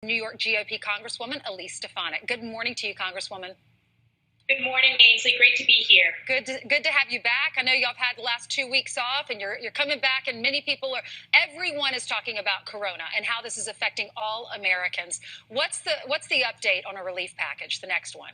New York GOP Congresswoman Elise Stefanik. Good morning to you, Congresswoman. Good morning, Ainsley. Great to be here. Good to have you back. I know y'all have had the last 2 weeks off, and you're coming back, and everyone is talking about Corona and how this is affecting all Americans. What's the update on a relief package, the next one?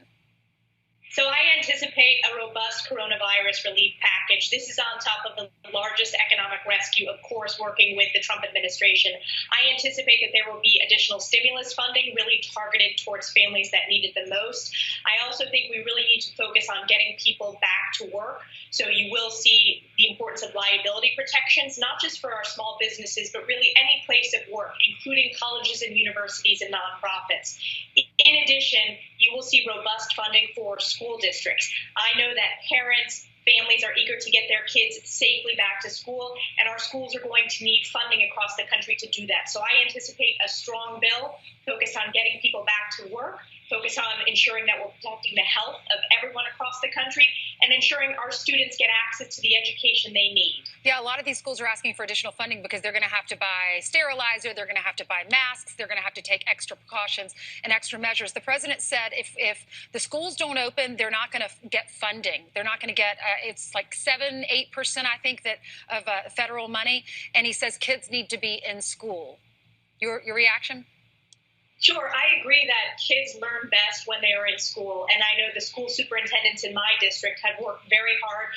So I anticipate a robust coronavirus relief package. This is on top of the largest economic rescue, of course, working with the Trump administration. I anticipate that there will be additional stimulus funding really targeted towards families that need it the most. I also think we really need to focus on getting people back to work. So you will see the importance of liability protections, not just for our small businesses, but really any place of work, including colleges and universities and nonprofits. In addition, you will see robust funding for school districts. I know that parents, families are eager to get their kids safely back to school, and our schools are going to need funding across the country to do that. So I anticipate a strong bill focused on getting people back to work, focus on ensuring that we're protecting the health of everyone across the country, and ensuring our students get access to the education they need. Yeah, a lot of these schools are asking for additional funding because they're going to have to buy sterilizer, they're going to have to buy masks, they're going to have to take extra precautions and extra measures. The president said if the schools don't open, they're not going to get funding. They're not going to get, it's like 7-8%, I think, that of federal money. And he says kids need to be in school. Your reaction? Sure. I agree that kids learn best when they are in school. And I know the school superintendents in my district have worked very hard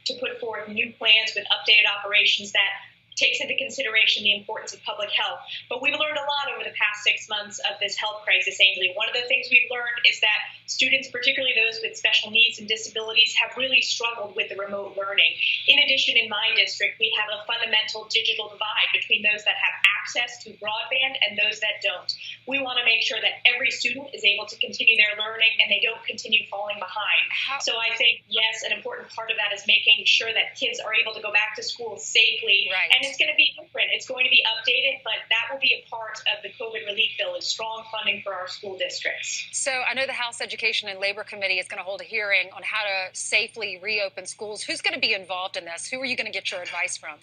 to put forth new plans with updated operations that takes into consideration the importance of public health. But we've learned a lot over the past 6 months of this health crisis, Ainsley. One of the things we've learned is that students, particularly those with special needs and disabilities, have really struggled with the remote learning. In addition, in my district, we have a fundamental digital divide between those that have access to broadband and those that don't. We want to make sure that every student is able to continue their learning and they don't continue falling behind. So I think, yes, an important part of that is making sure that kids are able to go back to school safely. Right. And it's going to be different. It's going to be updated, but that will be a part of the COVID relief bill is strong funding for our school districts. So I know the House Education and Labor Committee is going to hold a hearing on how to safely reopen schools. Who's going to be involved in this? Who are you going to get your advice from?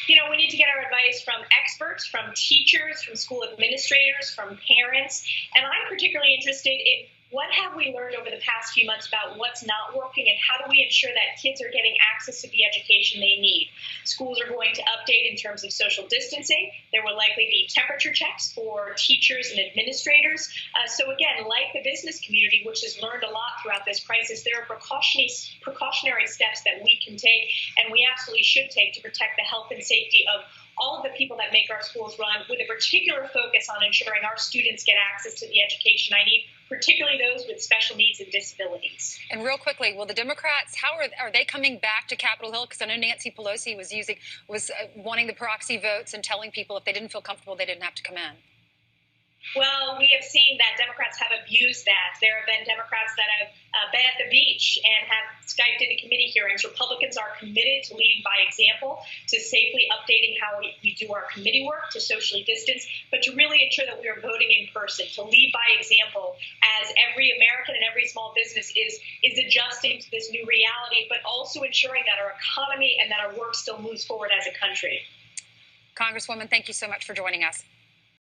You know, we need to get our advice from experts, from teachers, from school administrators, from parents. And I'm particularly interested in what have we learned over the past few months about what's not working and how do we ensure that kids are getting access to the education they need. Schools are going to update in terms of social distancing. There will likely be temperature checks for teachers and administrators. So again, like the business community, which has learned a lot throughout this crisis, there are precautionary steps that we can take and we absolutely should take to protect the health and safety of all of the people that make our schools run, with a particular focus on ensuring our students get access to the education I need, particularly those with special needs and disabilities. And real quickly, will the Democrats, how are they coming back to Capitol Hill? Because I know Nancy Pelosi was wanting the proxy votes and telling people if they didn't feel comfortable, they didn't have to come in. Well, we have seen that Democrats have abused that. There have been Democrats that have been at the beach and have Skyped into committee hearings. Republicans are committed to leading by example, to safely updating how we do our committee work, to socially distance, but to really ensure that we are voting in person, to lead by example as every American and every small business is adjusting to this new reality, but also ensuring that our economy and that our work still moves forward as a country. Congresswoman, thank you so much for joining us.